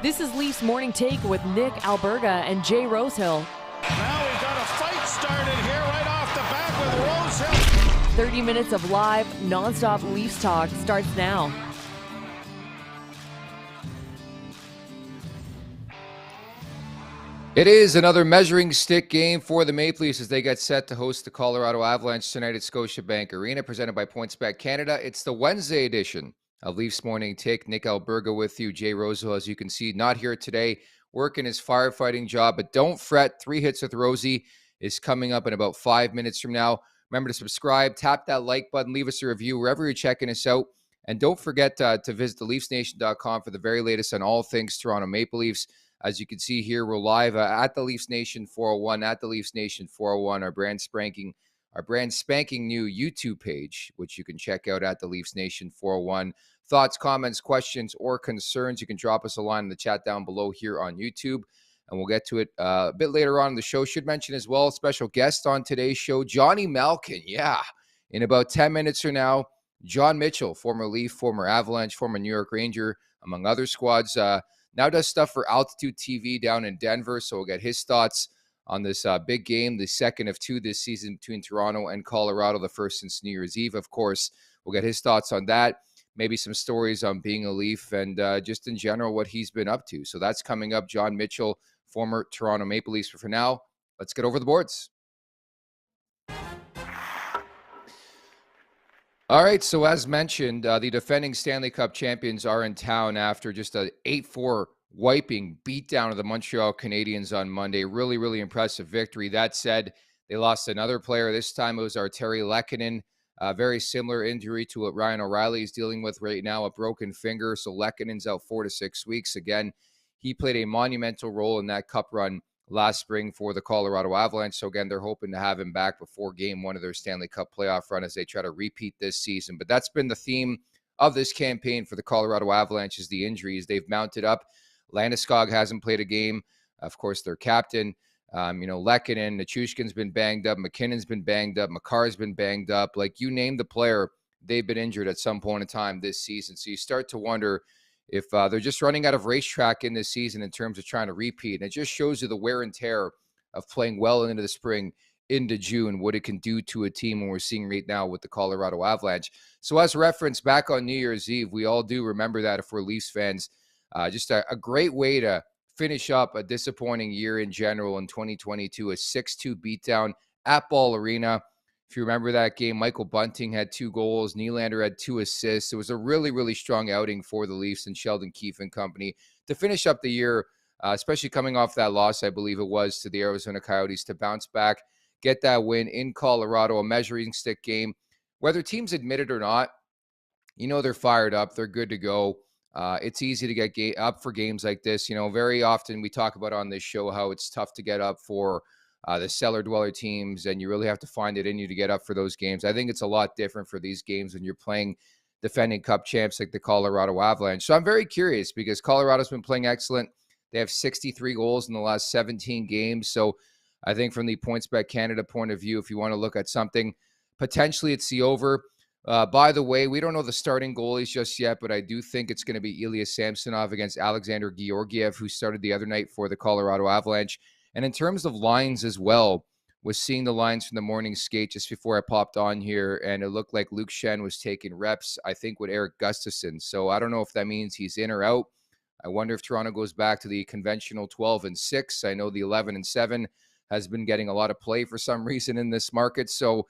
This is Leafs Morning Take with Nick Alberga and Jay Rosehill. Now we've got a fight started here right off the bat with Rosehill. 30 minutes of live, nonstop Leafs talk starts now. It is another measuring stick game for the Maple Leafs as they get set to host the Colorado Avalanche tonight at Scotiabank Arena, presented by PointsBet Canada. It's the Wednesday edition of Leafs Morning Take. Nick Alberga with you. Jay Rosehill, as you can see, not here today, working his firefighting job. But don't fret, 3 Hits with Rosie is coming up in about 5 minutes from now. Remember to subscribe, tap that like button, leave us a review wherever you're checking us out. And don't forget to visit theleafsnation.com for the very latest on all things Toronto Maple Leafs. As you can see here, we're live at the Leafs Nation 401, at the Leafs Nation 401, our brand spanking new YouTube page, which you can check out at the Leafs Nation 401. Thoughts, comments, questions, or concerns, you can drop us a line in the chat down below here on YouTube, and we'll get to it a bit later on in the show. Should mention as well, special guest on today's show, Johnny Malkin. Yeah, in about 10 minutes from now, John Mitchell, former Leaf, former Avalanche, former New York Ranger, among other squads, now does stuff for Altitude TV down in Denver, so we'll get his thoughts on this big game, the second of two this season between Toronto and Colorado, the first since New Year's Eve, of course. We'll get his thoughts on that, maybe some stories on being a Leaf, and just in general what he's been up to. So that's coming up. John Mitchell, former Toronto Maple Leafs. But for now, let's get over the boards. All right, so as mentioned, the defending Stanley Cup champions are in town after just an 8-4 wiping beatdown of the Montreal Canadiens on Monday. Really, really impressive victory. That said, they lost another player. This time it was Arturi Lehkonen. Very similar injury to what Ryan O'Reilly is dealing with right now, a broken finger. So Lehkonen's out 4 to 6 weeks. Again, he played a monumental role in that cup run last spring for the Colorado Avalanche. So again, they're hoping to have him back before game one of their Stanley Cup playoff run as they try to repeat this season. But that's been the theme of this campaign for the Colorado Avalanche, is the injuries they've mounted up. Landeskog hasn't played a game. Of course, their captain, Lehkonen, Nichushkin's been banged up. McKinnon's been banged up. Makar's been banged up. Like, you name the player, they've been injured at some point in time this season. So you start to wonder if they're just running out of racetrack in this season in terms of trying to repeat. And it just shows you the wear and tear of playing well into the spring, into June, what it can do to a team when we're seeing right now with the Colorado Avalanche. So as reference, back on New Year's Eve, we all do remember that if we're Leafs fans. Just a great way to finish up a disappointing year in general in 2022, a 6-2 beatdown at Ball Arena. If you remember that game, Michael Bunting had 2 goals. Nylander had 2 assists. It was a really, really strong outing for the Leafs and Sheldon Keefe and company to finish up the year, especially coming off that loss, I believe it was, to the Arizona Coyotes, to bounce back, get that win in Colorado, a measuring stick game. Whether teams admit it or not, they're fired up. They're good to go. It's easy to get up for games like this. Very often we talk about on this show how it's tough to get up for the cellar dweller teams, and you really have to find it in you to get up for those games. I think it's a lot different for these games when you're playing defending cup champs like the Colorado Avalanche. So I'm very curious because Colorado's been playing excellent. They have 63 goals in the last 17 games. So I think from the PointsBet Canada point of view, if you want to look at something, potentially it's the over. By the way, we don't know the starting goalies just yet, but I do think it's going to be Ilya Samsonov against Alexander Georgiev, who started the other night for the Colorado Avalanche. And in terms of lines as well, was seeing the lines from the morning skate just before I popped on here, and it looked like Luke Schenn was taking reps, I think, with Eric Gustafsson. So I don't know if that means he's in or out. I wonder if Toronto goes back to the conventional 12-6. I know the 11-7 has been getting a lot of play for some reason in this market. So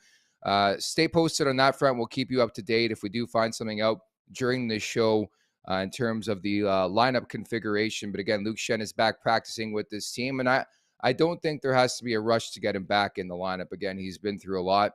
stay posted on that front. We'll keep you up to date if we do find something out during this show in terms of the lineup configuration. But again, Luke Schenn is back practicing with this team, and I don't think there has to be a rush to get him back in the lineup. Again, he's been through a lot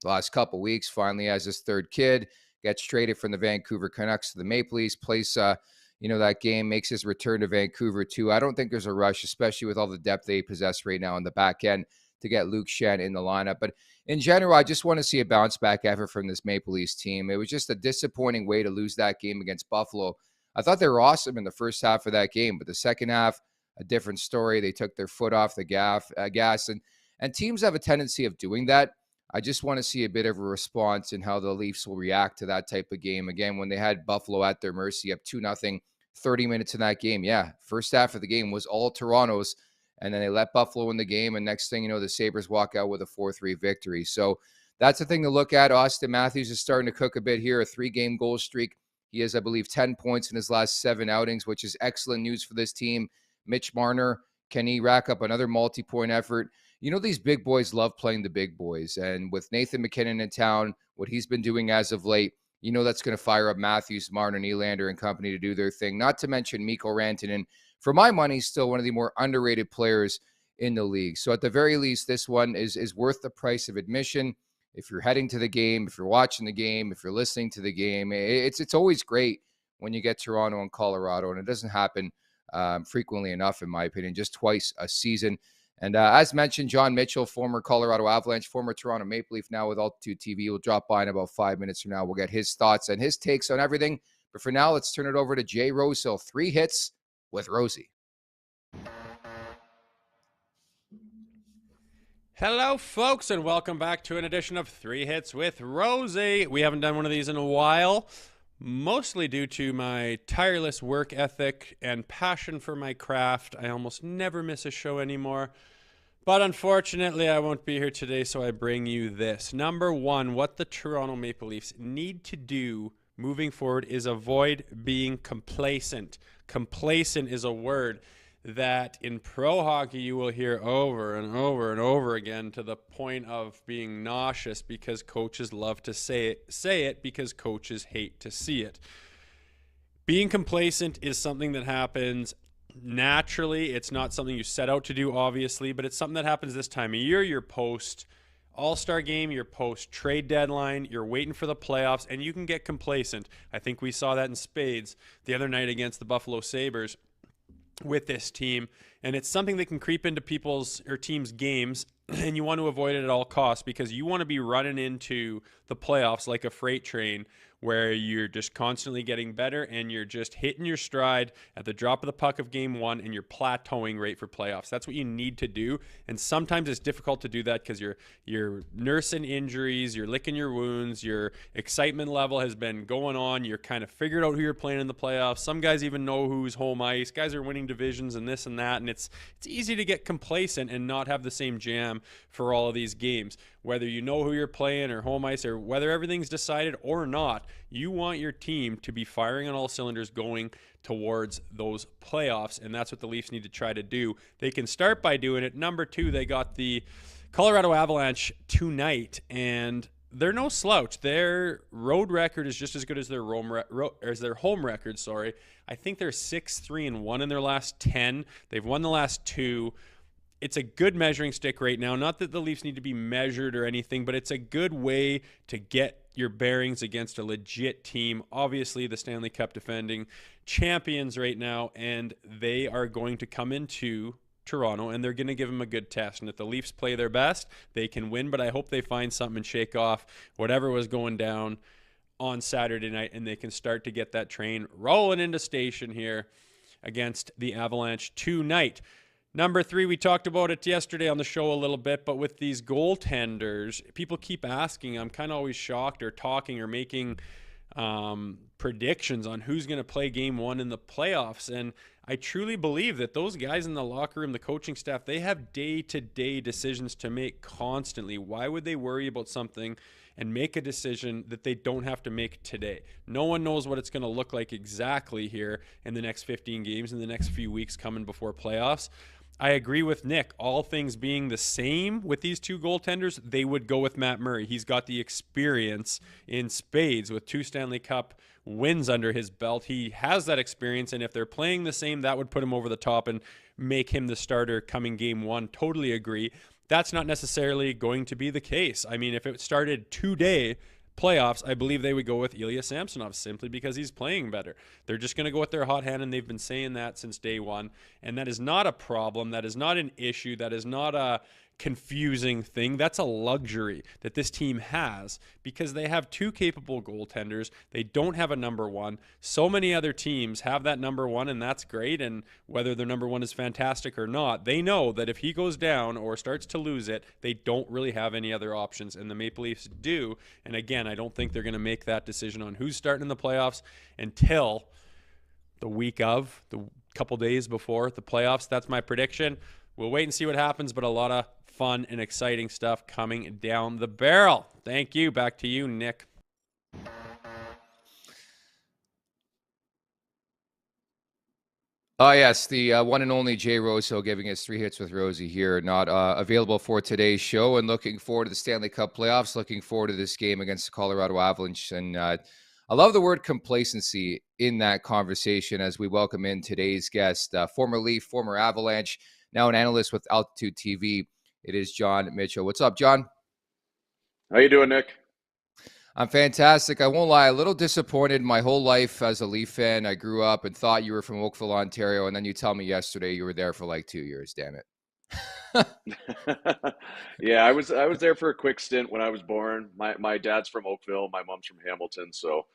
the last couple of weeks. Finally has his third kid, gets traded from the Vancouver Canucks to the Maple Leafs, plays that game, makes his return to Vancouver too. I don't think there's a rush, especially with all the depth they possess right now in the back end, to get Luke Schenn in the lineup. But in general, I just want to see a bounce back effort from this Maple Leafs team. It was just a disappointing way to lose that game against Buffalo. I thought they were awesome in the first half of that game, but the second half, a different story. They took their foot off the gas, and teams have a tendency of doing that. I just want to see a bit of a response in how the Leafs will react to that type of game. Again, when they had Buffalo at their mercy up 2-0 30 minutes in that game. Yeah, first half of the game was all Toronto's, and then they let Buffalo win the game, and next thing you know, the Sabres walk out with a 4-3 victory. So that's the thing to look at. Austin Matthews is starting to cook a bit here, a 3-game goal streak. He has, I believe, 10 points in his last 7 outings, which is excellent news for this team. Mitch Marner, can he rack up another multi-point effort? You know, these big boys love playing the big boys. And with Nathan MacKinnon in town, what he's been doing as of late, you know that's going to fire up Matthews, Marner, Nylander, and company to do their thing. Not to mention Mikko Rantanen. For my money, still one of the more underrated players in the league. So at the very least, this one is worth the price of admission. If you're heading to the game, if you're watching the game, if you're listening to the game, it's always great when you get Toronto and Colorado, and it doesn't happen frequently enough, in my opinion, just twice a season. And as mentioned, John Mitchell, former Colorado Avalanche, former Toronto Maple Leaf, now with Altitude TV, will drop by in about 5 minutes from now. We'll get his thoughts and his takes on everything. But for now, let's turn it over to Jay Rosehill. 3 hits with Rosie. Hello, folks, and welcome back to an edition of 3 Hits with Rosie. We haven't done one of these in a while, mostly due to my tireless work ethic and passion for my craft. I almost never miss a show anymore. But unfortunately, I won't be here today, so I bring you this. Number 1, what the Toronto Maple Leafs need to do moving forward is avoid being complacent. Complacent is a word that in pro hockey you will hear over and over and over again, to the point of being nauseous, because coaches love to say it because coaches hate to see it. Being complacent is something that happens naturally. It's not something you set out to do, obviously, but it's something that happens this time of year. You're post All-Star game, you're post trade deadline, you're waiting for the playoffs, and you can get complacent. I think we saw that in spades the other night against the Buffalo Sabres with this team, and it's something that can creep into people's or teams' games, and you want to avoid it at all costs, because you want to be running into the playoffs like a freight train, where you're just constantly getting better and you're just hitting your stride at the drop of the puck of game 1, and you're plateauing right for playoffs. That's what you need to do, and sometimes it's difficult to do that because you're nursing injuries, you're licking your wounds, your excitement level has been going on, you're kind of figured out who you're playing in the playoffs. Some guys even know who's home ice. Guys are winning divisions and this and that, and it's easy to get complacent and not have the same jam for all of these games. Whether you know who you're playing or home ice, or whether everything's decided or not, you want your team to be firing on all cylinders going towards those playoffs, and that's what the Leafs need to try to do. They can start by doing it. Number 2, they got the Colorado Avalanche tonight, and they're no slouch. Their road record is just as good as their home record. I think they're 6-3-1 in their last 10. They've won the last 2. It's a good measuring stick right now. Not that the Leafs need to be measured or anything, but it's a good way to get your bearings against a legit team. Obviously, the Stanley Cup defending champions right now, and they are going to come into Toronto, and they're going to give them a good test. And if the Leafs play their best, they can win, but I hope they find something and shake off whatever was going down on Saturday night, and they can start to get that train rolling into station here against the Avalanche tonight. Number 3, we talked about it yesterday on the show a little bit, but with these goaltenders, people keep asking. I'm kind of always shocked or talking or making predictions on who's going to play game 1 in the playoffs. And I truly believe that those guys in the locker room, the coaching staff, they have day-to-day decisions to make constantly. Why would they worry about something and make a decision that they don't have to make today? No one knows what it's going to look like exactly here in the next 15 games, in the next few weeks coming before playoffs. I agree with Nick. All things being the same with these 2 goaltenders, they would go with Matt Murray. He's got the experience in spades with 2 Stanley Cup wins under his belt. He has that experience, and if they're playing the same, that would put him over the top and make him the starter coming game 1. Totally agree. That's not necessarily going to be the case. I mean, if it started today, playoffs, I believe they would go with Ilya Samsonov simply because he's playing better. They're just going to go with their hot hand, and they've been saying that since day 1. And that is not a problem. That is not an issue. That is not a confusing thing. That's a luxury that this team has because they have 2 capable goaltenders. They don't have a number 1. So many other teams have that number 1, and that's great. And whether their number 1 is fantastic or not, they know that if he goes down or starts to lose it, they don't really have any other options, and the Maple Leafs do. And again, I don't think they're going to make that decision on who's starting in the playoffs until the week of, the couple days before the playoffs. That's my prediction. We'll wait and see what happens, but a lot of fun and exciting stuff coming down the barrel. Thank you. Back to you, Nick. Oh, yes, the one and only Jay Rosehill giving us 3 hits with Rosie here, not available for today's show, and looking forward to the Stanley Cup playoffs, looking forward to this game against the Colorado Avalanche. And I love the word complacency in that conversation as we welcome in today's guest, former Leaf, former Avalanche, now an analyst with Altitude TV. It is John Mitchell. What's up, John? How you doing, Nick? I'm fantastic. I won't lie, a little disappointed my whole life as a Leaf fan. I grew up and thought you were from Oakville, Ontario, and then you tell me yesterday you were there for like 2 years. Damn it. Yeah, I was there for a quick stint when I was born. My dad's from Oakville, my mom's from Hamilton, so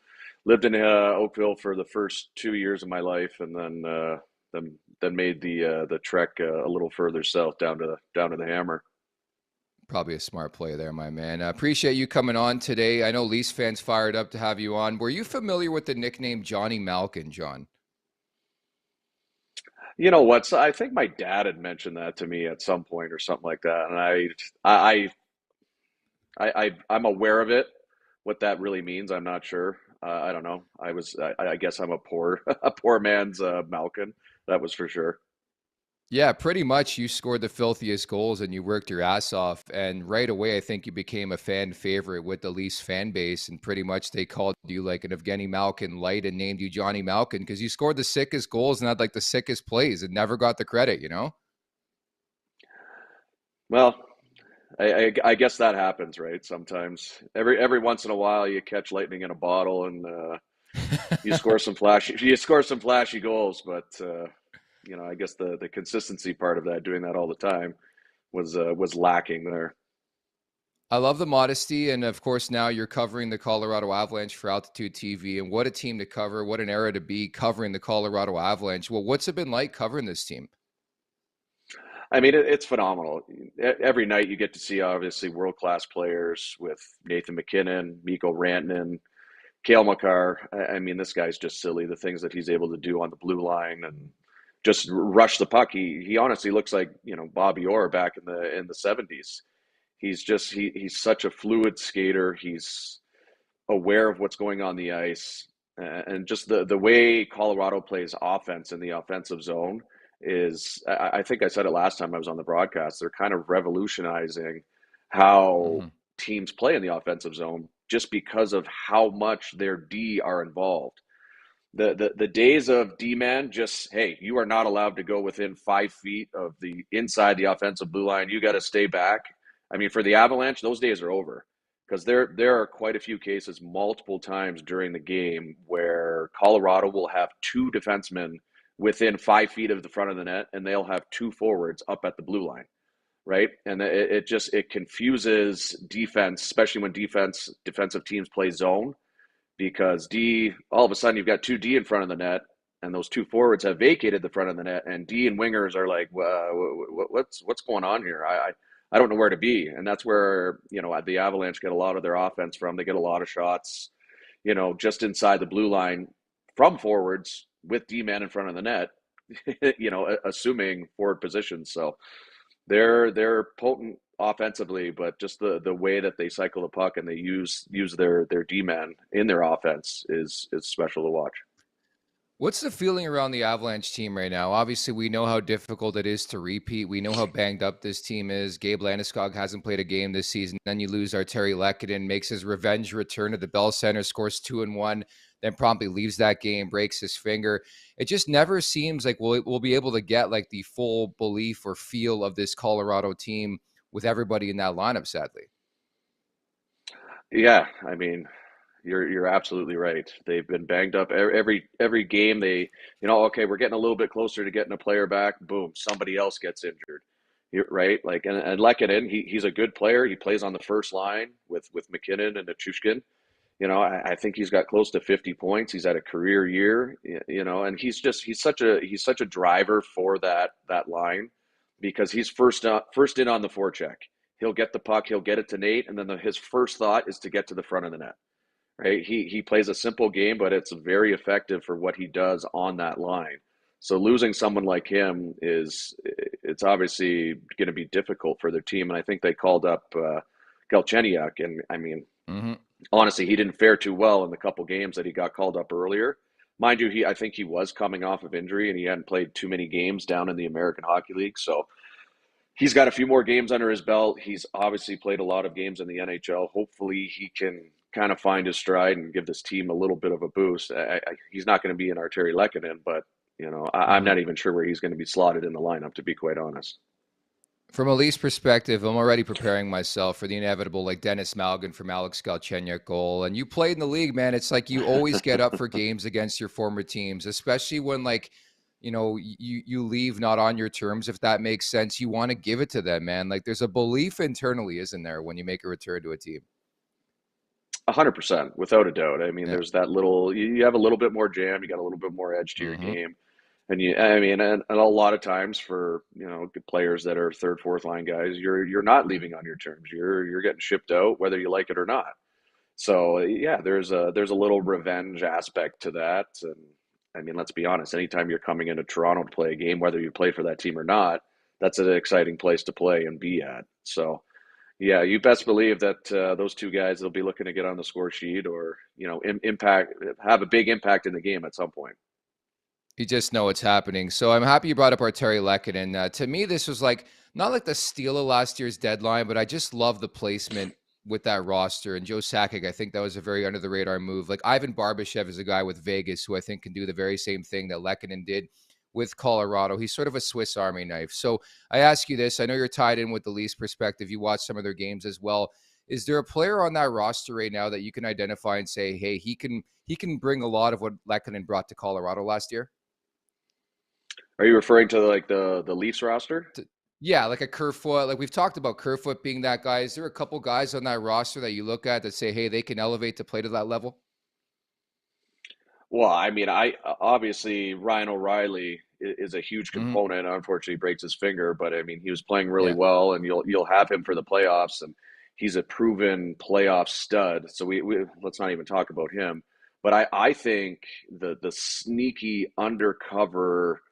lived in Oakville for the first 2 years of my life, and then made the trek a little further south down to the Hammer. Probably a smart play there, my man. I appreciate you coming on today. I know Leafs fans fired up to have you on. Were you familiar with the nickname Johnny Malkin, John? You know what? So I think my dad had mentioned that to me at some point or something like that, and I'm aware of it. What that really means, I'm not sure. I don't know. I guess I'm a poor a poor man's Malkin. That was for sure. Yeah, pretty much. You scored the filthiest goals and you worked your ass off. And right away, I think you became a fan favorite with the Leafs fan base. And pretty much they called you like an Evgeny Malkin light and named you Johnny Malkin because you scored the sickest goals and had like the sickest plays and never got the credit, you know? Well, I guess that happens, right? Sometimes every once in a while you catch lightning in a bottle and you score some flashy goals, but I guess the consistency part of that, doing that all the time, was lacking there. I love the modesty. And of course, now you're covering the Colorado Avalanche for Altitude TV. And what a team to cover. What an era to be covering the Colorado Avalanche. Well, what's it been like covering this team? I mean, it's phenomenal. Every night you get to see obviously world-class players with Nathan MacKinnon, Mikko Rantanen, Cale Makar. I mean, this guy's just silly. The things that he's able to do on the blue line and just rush the puck. He honestly looks like, Bobby Orr back in the 70s. He's such a fluid skater. He's aware of what's going on the ice, and just the way Colorado plays offense in the offensive zone is, I think I said it last time I was on the broadcast, they're kind of revolutionizing how teams play in the offensive zone just because of how much their D are involved. The days of D-man, just, hey, you are not allowed to go within 5 feet of the inside the offensive blue line. You got to stay back. I mean, for the Avalanche, those days are over, because there are quite a few cases multiple times during the game where Colorado will have 2 defensemen within 5 feet of the front of the net, and they'll have 2 forwards up at the blue line, right? And it confuses defense, especially when defensive teams play zone, because D, all of a sudden you've got 2 D in front of the net, and those 2 forwards have vacated the front of the net, and D and wingers are like, what's going on here? I don't know where to be. And that's where, the Avalanche get a lot of their offense from. They get a lot of shots, just inside the blue line from forwards with D-man in front of the net, assuming forward positions. So they're potent offensively, but just the way that they cycle the puck and they use their D-man in their offense is special to watch. What's the feeling around the Avalanche team right now? Obviously, we know how difficult it is to repeat. We know how banged up this team is. Gabe Landeskog hasn't played a game this season. Then you lose Arturi Lehkonen, makes his revenge return to the Bell Center, scores 2 in 1, then promptly leaves that game, breaks his finger. It just never seems like we'll be able to get like the full belief or feel of this Colorado team with everybody in that lineup, sadly. Yeah, I mean, you're absolutely right. They've been banged up every game. They, okay, we're getting a little bit closer to getting a player back. Boom, somebody else gets injured. Right? Like, and Lehkonen, he's a good player. He plays on the first line with MacKinnon and Nichushkin. I think he's got close to 50 points. He's had a career year. And he's such a driver for that line, because he's first in on the forecheck. He'll get the puck, he'll get it to Nate, and then his first thought is to get to the front of the net. right? He plays a simple game, but it's very effective for what he does on that line. So losing someone like him it's obviously going to be difficult for their team. And I think they called up Galchenyuk, and I mean, Mm-hmm. honestly, he didn't fare too well in the couple games that he got called up earlier. Mind you, I think he was coming off of injury and he hadn't played too many games down in the American Hockey League. So he's got a few more games under his belt. He's obviously played a lot of games in the NHL. Hopefully he can kind of find his stride and give this team a little bit of a boost. He's not going to be an Arturi Lehkonen, but I'm Mm-hmm. not even sure where he's going to be slotted in the lineup, to be quite honest. From a Leafs perspective, I'm already preparing myself for the inevitable, like Dennis Malgin from Alex Galchenyuk goal. And you played in the league, man. It's like you always get up for games against your former teams, especially when you leave not on your terms. If that makes sense, you want to give it to them, man. Like there's a belief internally, isn't there, when you make a return to a team? 100%, without a doubt. I mean, Yeah. there's that little, you have a little bit more jam, you got a little bit more edge to your Mm-hmm. game. And a lot of times for, good players that are third, fourth line guys, you're not leaving on your terms. You're getting shipped out, whether you like it or not. So yeah, there's a little revenge aspect to that. And I mean, let's be honest, anytime you're coming into Toronto to play a game, whether you play for that team or not, that's an exciting place to play and be at. So yeah, you best believe that those two guys will be looking to get on the score sheet or, have a big impact in the game at some point. You just know it's happening. So I'm happy you brought up Arturi Lehkonen. To me, this was not like the steal of last year's deadline, but I just love the placement with that roster. And Joe Sakic, I think that was a very under the radar move. Like Ivan Barbashev is a guy with Vegas who I think can do the very same thing that Lehkonen did with Colorado. He's sort of a Swiss Army knife. So I ask you this. I know you're tied in with the Leafs perspective. You watch some of their games as well. Is there a player on that roster right now that you can identify and say, hey, he can bring a lot of what Lehkonen brought to Colorado last year? Are you referring to like the Leafs roster? Yeah, like a Kerfoot. Like we've talked about Kerfoot being that guy. Is there a couple guys on that roster that you look at that say, hey, they can elevate to play to that level? Well, I mean, I obviously Ryan O'Reilly is a huge Hmm. component. Unfortunately, he breaks his finger, but I mean, he was playing really Yeah. well, and you'll have him for the playoffs, and he's a proven playoff stud. So we let's not even talk about him. But I think the sneaky undercover,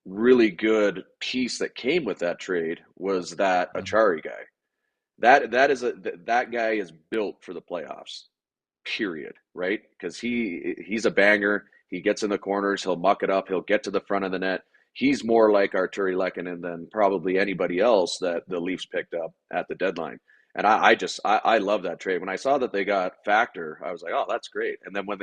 really good piece that came with that trade was that Mhm. Achari guy. That guy is built for the playoffs. Period, right? Because he's a banger. He gets in the corners. He'll muck it up. He'll get to the front of the net. He's more like Arturi Lehkonen than probably anybody else that the Leafs picked up at the deadline. And I love that trade. When I saw that they got Factor, I was like, oh, that's great. And then when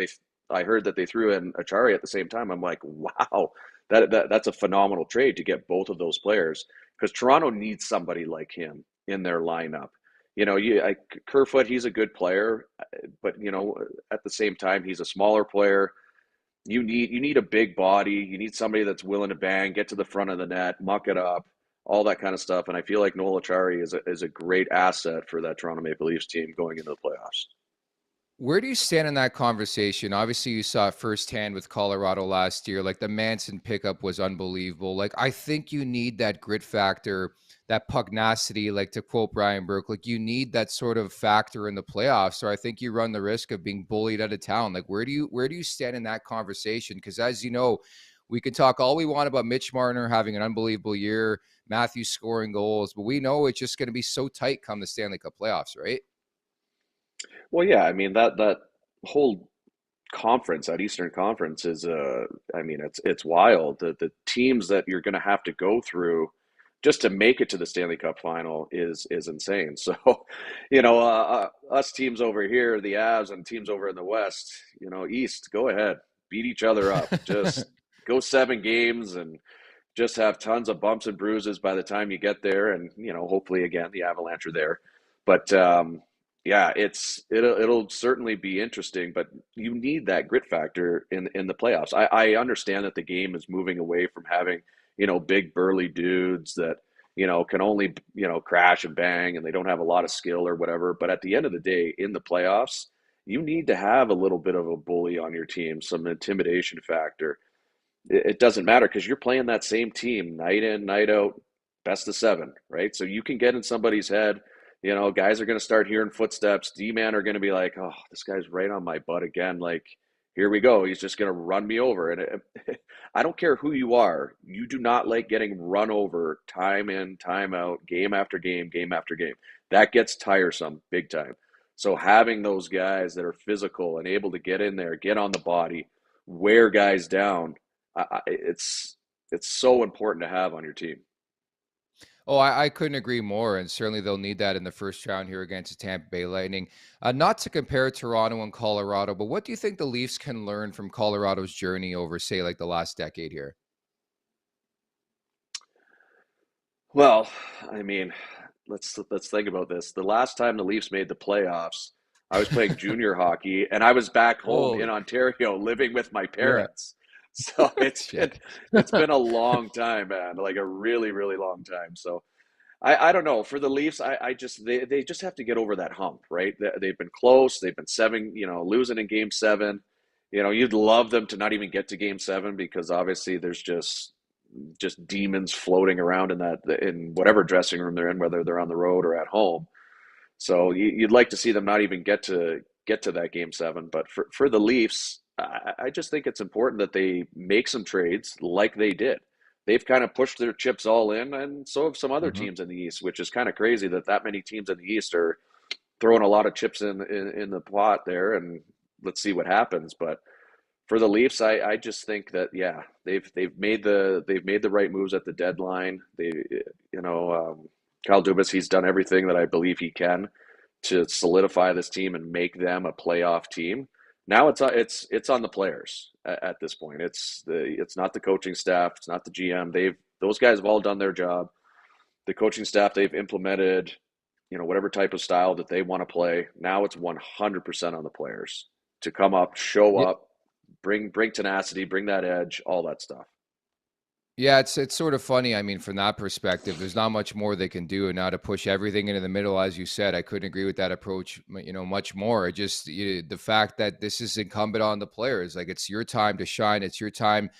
I heard that they threw in Achari at the same time, I'm like, wow, that's a phenomenal trade to get both of those players because Toronto needs somebody like him in their lineup. Kerfoot, he's a good player, but at the same time, he's a smaller player. You need a big body. You need somebody that's willing to bang, get to the front of the net, muck it up, all that kind of stuff. And I feel like Noel Acciari is a great asset for that Toronto Maple Leafs team going into the playoffs. Where do you stand in that conversation? Obviously, you saw it firsthand with Colorado last year. Like the Manson pickup was unbelievable. Like I think you need that grit factor, that pugnacity, like to quote Brian Burke, like you need that sort of factor in the playoffs, or I think you run the risk of being bullied out of town. Like where do you stand in that conversation? Because as you know, we can talk all we want about Mitch Marner having an unbelievable year, Matthews scoring goals, but we know it's just going to be so tight come the Stanley Cup playoffs, right? Well, yeah, I mean that whole conference, that Eastern Conference is I mean it's wild. The teams that you're going to have to go through just to make it to the Stanley Cup final is insane. So, us teams over here, the Avs and teams over in the West, East, go ahead, beat each other up. Just go 7 games and just have tons of bumps and bruises by the time you get there. And, hopefully again, the Avalanche are there. But yeah, it'll certainly be interesting, but you need that grit factor in the playoffs. I understand that the game is moving away from having, big burly dudes that, can only, crash and bang and they don't have a lot of skill or whatever. But at the end of the day, in the playoffs, you need to have a little bit of a bully on your team, some intimidation factor. It doesn't matter because you're playing that same team night in, night out, best of 7, right? So you can get in somebody's head. Guys are going to start hearing footsteps. D-man are going to be like, oh, this guy's right on my butt again. Like, here we go. He's just going to run me over. And I don't care who you are. You do not like getting run over time in, time out, game after game, game after game. That gets tiresome big time. So having those guys that are physical and able to get in there, get on the body, wear guys down, it's so important to have on your team. Oh, I couldn't agree more, and certainly they'll need that in the first round here against the Tampa Bay Lightning. Not to compare Toronto and Colorado, but what do you think the Leafs can learn from Colorado's journey over, say, like the last decade here? Well, I mean, let's think about this. The last time the Leafs made the playoffs, I was playing junior hockey, and I was back home in Holy, Ontario living with my yeah, parents. So shit. it's been a long time, man, like a really, really long time. So I don't know. For the Leafs, I just they just have to get over that hump, right? They've been close. They've been losing in game seven. You'd love them to not even get to game seven because obviously there's just demons floating around in whatever dressing room they're in, whether they're on the road or at home. So you'd like to see them not even get to that game seven. But for the Leafs, I just think it's important that they make some trades like they did. They've kind of pushed their chips all in, and so have some other Hmm. teams in the East, which is kind of crazy that many teams in the East are throwing a lot of chips in the pot there, and let's see what happens. But for the Leafs, I just think that they've made the right moves at the deadline. Kyle Dubas, he's done everything that I believe he can to solidify this team and make them a playoff team. Now it's on the players at this point. It's not the coaching staff, it's not the GM. Those guys have all done their job. The coaching staff, they've implemented whatever type of style that they want to play. Now it's 100% on the players to come up, show up, bring tenacity, bring that edge, all that stuff. Yeah, it's sort of funny. I mean, from that perspective, there's not much more they can do, and now to push everything into the middle, as you said, I couldn't agree with that approach, much more. The fact that this is incumbent on the players, like it's your time to shine, it's your time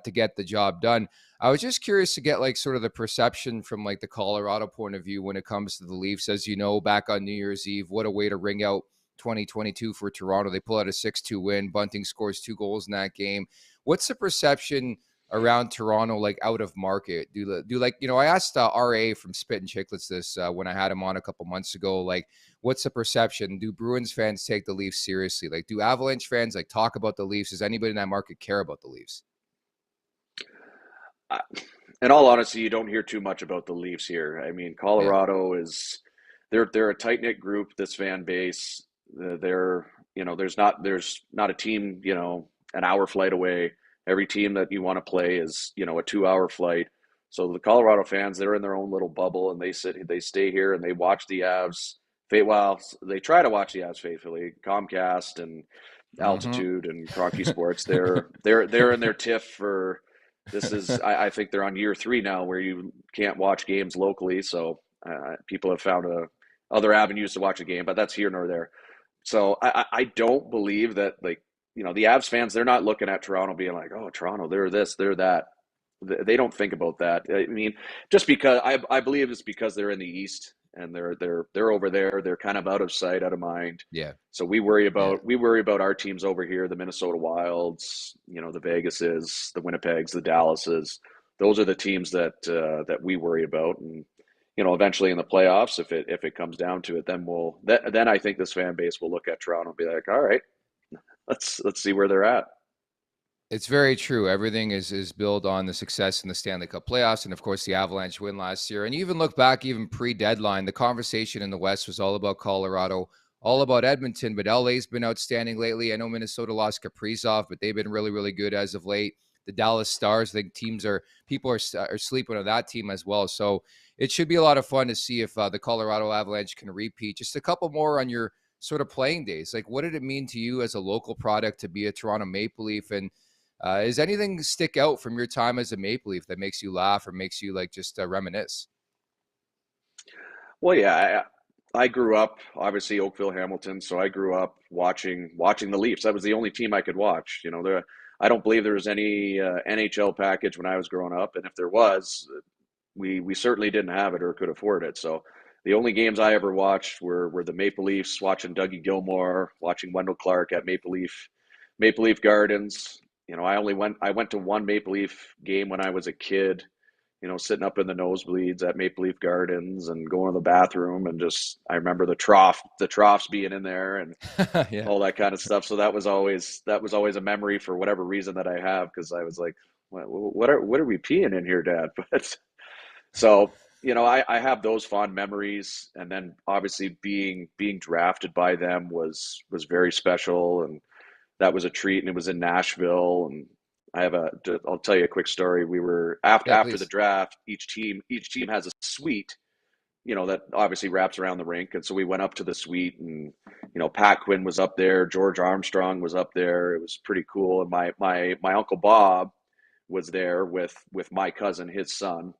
to get the job done. I was just curious to get like sort of the perception from like the Colorado point of view when it comes to the Leafs. As you know, back on New Year's Eve, what a way to ring out 2022 for Toronto. They pull out a 6-2 win. Bunting scores 2 goals in that game. What's the perception around Toronto, like out of market? I asked RA from Spit and Chicklets this when I had him on a couple months ago, like what's the perception? Do Bruins fans take the Leafs seriously? Like, do Avalanche fans like talk about the Leafs? Does anybody in that market care about the Leafs? Uh, In all honesty, you don't hear too much about the Leafs here. I mean, Yeah. Colorado is they're a tight knit group. This fan base, there's not a team an hour flight away. Every team that you want to play is a 2 hour flight. So the Colorado fans, they're in their own little bubble, and they stay here and they watch the Avs. Well, they try to watch the Avs faithfully. Comcast and Mm-hmm. Altitude and Cronky Sports, they're in their tiff for this is I think they're on year three now where you can't watch games locally. So people have found other avenues to watch a game, but that's here nor there. So I don't believe that the Avs fans, they're not looking at Toronto being like, oh, Toronto, they're this, they're that. They don't think about that. I mean, just because I believe it's because they're in the East and they're over there. They're kind of out of sight, out of mind. Yeah. So we worry Yeah. about our teams over here, the Minnesota Wilds, the Vegases, the Winnipegs, the Dallases. Those are the teams that we worry about, and eventually in the playoffs, if it comes down to it, then I think this fan base will look at Toronto and be like, all right, let's see where they're at. It's very true. Everything is built on the success in the Stanley Cup playoffs, and of course the Avalanche win last year. And you even look back, even pre-deadline, the conversation in the West was all about Colorado, all about Edmonton. But LA's been outstanding lately. I know Minnesota lost Kaprizov, but they've been really, really good as of late. The Dallas Stars, I think people are sleeping on that team as well. So it should be a lot of fun to see if the Colorado Avalanche can repeat. Just a couple more on your sort of playing days. Like, what did it mean to you as a local product to be a Toronto Maple Leaf? And is anything stick out from your time as a Maple Leaf that makes you laugh or makes you like just reminisce? Well, yeah, I grew up obviously Oakville, Hamilton, so I grew up watching the Leafs. That was the only team I could watch. I don't believe there was any NHL package when I was growing up, and if there was, we certainly didn't have it or could afford it. So the only games I ever watched were the Maple Leafs, watching Dougie Gilmour, watching Wendell Clark at Maple Leaf Gardens. I went to one Maple Leaf game when I was a kid, sitting up in the nosebleeds at Maple Leaf Gardens and going to the bathroom, and just I remember the troughs being in there and Yeah. all that kind of stuff. So that was always a memory for whatever reason that I have, because I was like, what are we peeing in here, Dad? But so I have those fond memories, and then obviously being drafted by them was very special, and that was a treat, and it was in Nashville. And I'll tell you a quick story. We were Yeah, after the please. draft, each team has a suite, that obviously wraps around the rink. And so we went up to the suite, and, Pat Quinn was up there. George Armstrong was up there. It was pretty cool. And my Uncle Bob was there with my cousin, his son.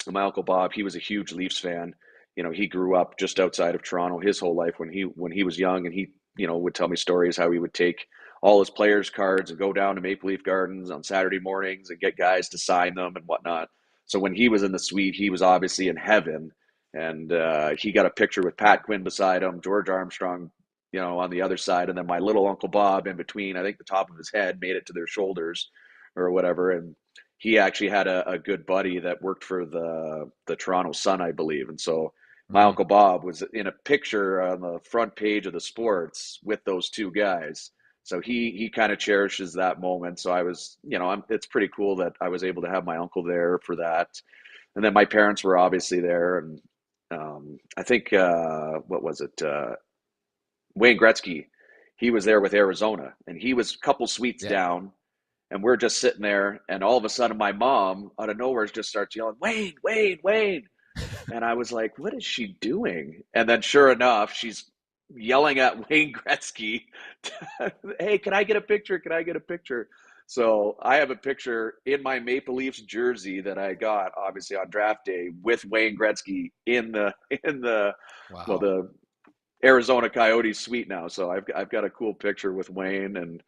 And my Uncle Bob, he was a huge Leafs fan. He grew up just outside of Toronto his whole life when he was young. And he, would tell me stories how he would take all his players' cards and go down to Maple Leaf Gardens on Saturday mornings and get guys to sign them and whatnot. So when he was in the suite, he was obviously in heaven. And he got a picture with Pat Quinn beside him, George Armstrong, on the other side, and then my little Uncle Bob in between. I think the top of his head made it to their shoulders or whatever. And he actually had a good buddy that worked for the Toronto Sun, I believe. And so my Mhm. Uncle Bob was in a picture on the front page of the Sports with those two guys. So he kind of cherishes that moment. So I was, it's pretty cool that I was able to have my uncle there for that. And then my parents were obviously there. And I think, what was it? Wayne Gretzky, he was there with Arizona, and he was a couple suites Yeah. down, and we're just sitting there, and all of a sudden my mom out of nowhere just starts yelling, Wayne, Wayne, Wayne. And I was like, what is she doing? And then sure enough, she's yelling at Wayne Gretzky, hey, can I get a picture? Can I get a picture? So I have a picture in my Maple Leafs jersey that I got obviously on draft day with Wayne Gretzky in the well, Wow. the Arizona Coyotes suite now. So I've got a cool picture with Wayne. And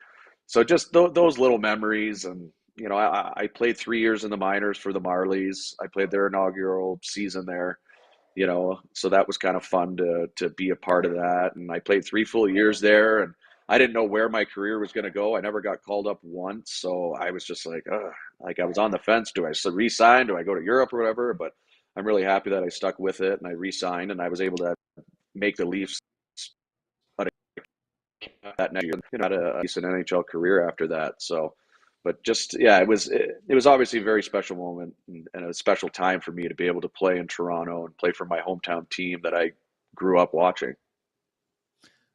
so just those little memories. And I played 3 years in the minors for the Marlies. I played their inaugural season there. So that was kind of fun to be a part of that. And I played 3 full years there, and I didn't know where my career was going to go. I never got called up once, so I was just like, ugh, like I was on the fence. Do I re-sign? Do I go to Europe or whatever? But I'm really happy that I stuck with it, and I re-signed, and I was able to make the Leafs that next year. Had a decent NHL career after that. So, but just yeah, it was obviously a very special moment, and a special time for me to be able to play in Toronto and play for my hometown team that I grew up watching.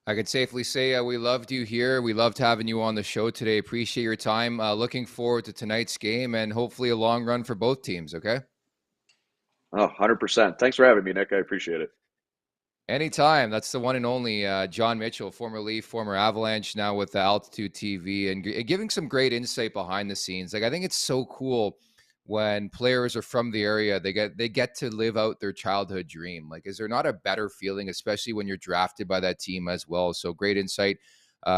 I could safely say we loved you here. We loved having you on the show today. Appreciate your time. Looking forward to tonight's game and hopefully a long run for both teams. Okay. Oh, 100%. Thanks for having me, Nick. I appreciate it. Anytime. That's the one and only John Mitchell, former Leaf, former Avalanche, now with the Altitude TV, and giving some great insight behind the scenes. Like I think it's so cool when players are from the area. They get to live out their childhood dream. Like, is there not a better feeling, especially when you're drafted by that team as well? So great insight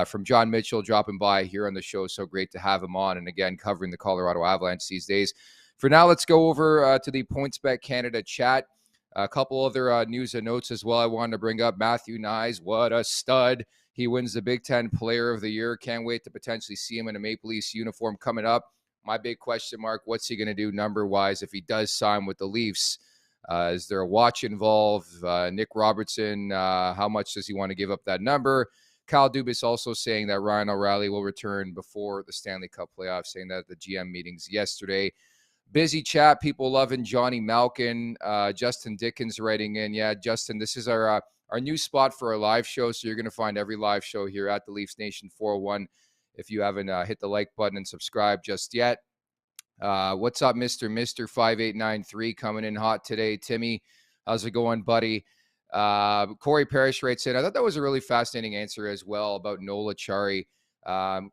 from John Mitchell dropping by here on the show. So great to have him on, and again covering the Colorado Avalanche these days. For now, let's go over to the PointsBet Canada chat. A couple other news and notes as well I wanted to bring up. Matthew Nyes, what a stud. He wins the Big Ten Player of the Year. Can't wait to potentially see him in a Maple Leafs uniform coming up. My big question mark, what's he going to do number-wise if he does sign with the Leafs? Is there a watch involved? Nick Robertson, how much does he want to give up that number? Kyle Dubas also saying that Ryan O'Reilly will return before the Stanley Cup playoffs, saying that at the GM meetings yesterday. Busy chat, people loving Johnny Malkin. Justin Dickens writing in, yeah, Justin, this is our new spot for our live show, so you're going to find every live show here at the Leafs Nation 401 if you haven't hit the like button and subscribe just yet. What's up, Mr. 5893 coming in hot today. Timmy, how's it going, buddy? Corey Parrish writes in, I thought that was a really fascinating answer as well about Noel Acciari.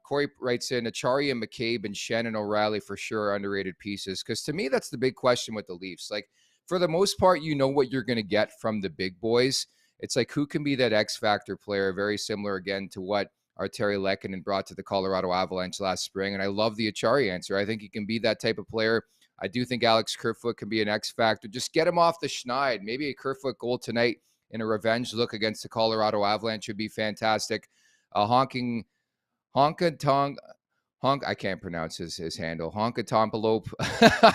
Corey writes in, Acciari and McCabe and Shannon O'Reilly for sure underrated pieces, because to me that's the big question with the Leafs. Like, for the most part, you know what you're going to get from the big boys. It's like, who can be that X factor player? Very similar again to what Arturi Lehkonen brought to the Colorado Avalanche last spring. And I love the Acciari answer. I think he can be that type of player. I do think Alex Kerfoot can be an X factor. Just get him off the schneid. Maybe a Kerfoot goal tonight in a revenge look against the Colorado Avalanche would be fantastic. I can't pronounce his handle. Honkatompalope.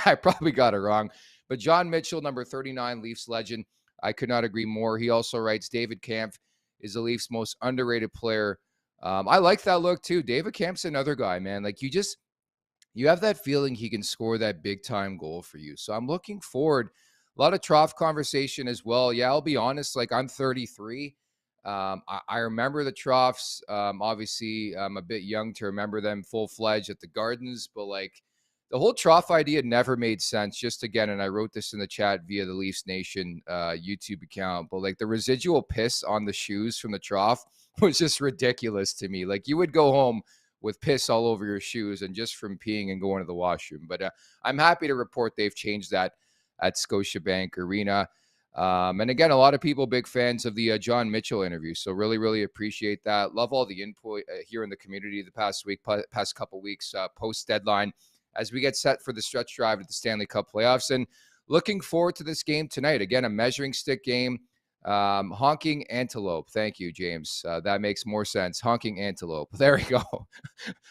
I probably got it wrong. But John Mitchell, number 39, Leafs legend. I could not agree more. He also writes, David Kampf is the Leafs' most underrated player. I like that look too. David Kampf's another guy, man. Like you have that feeling he can score that big time goal for you. So I'm looking forward. A lot of trough conversation as well. Yeah, I'll be honest. Like I'm 33. I remember the troughs. Obviously, I'm a bit young to remember them full-fledged at the Gardens, but like the whole trough idea never made sense. Just again, and I wrote this in the chat via the Leafs Nation YouTube account, but like the residual piss on the shoes from the trough was just ridiculous to me. Like you would go home with piss all over your shoes and just from peeing and going to the washroom. But I'm happy to report they've changed that at Scotiabank Arena. And again, a lot of people big fans of the John Mitchell interview. So really, really appreciate that. Love all the input here in the community the past couple weeks post deadline as we get set for the stretch drive at the Stanley Cup playoffs. And looking forward to this game tonight. Again, a measuring stick game. Honking antelope. Thank you, James. That makes more sense. Honking antelope. There we go.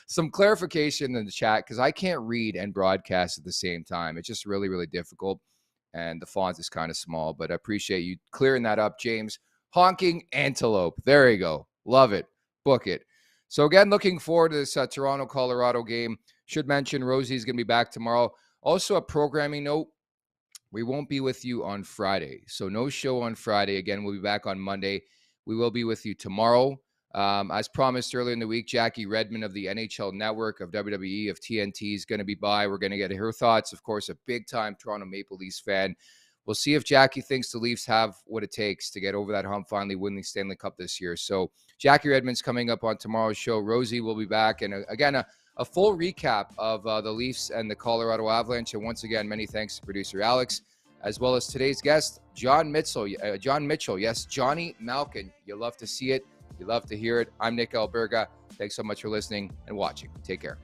Some clarification in the chat because I can't read and broadcast at the same time. It's just really, really difficult. And the font is kind of small, but I appreciate you clearing that up, James. Honking antelope. There you go. Love it. Book it. So again, looking forward to this Toronto-Colorado game. Should mention Rosie's going to be back tomorrow. Also a programming note. We won't be with you on Friday. So no show on Friday. Again, we'll be back on Monday. We will be with you tomorrow. As promised earlier in the week, Jackie Redmond of the NHL Network, of WWE, of TNT is going to be by. We're going to get her thoughts. Of course, a big-time Toronto Maple Leafs fan. We'll see if Jackie thinks the Leafs have what it takes to get over that hump, finally win the Stanley Cup this year. So Jackie Redmond's coming up on tomorrow's show. Rosie will be back. And again, a full recap of the Leafs and the Colorado Avalanche. And once again, many thanks to producer Alex, as well as today's guest, John Mitchell. Yes, Johnny Malkin. You love to see it. You love to hear it. I'm Nick Alberga. Thanks so much for listening and watching. Take care.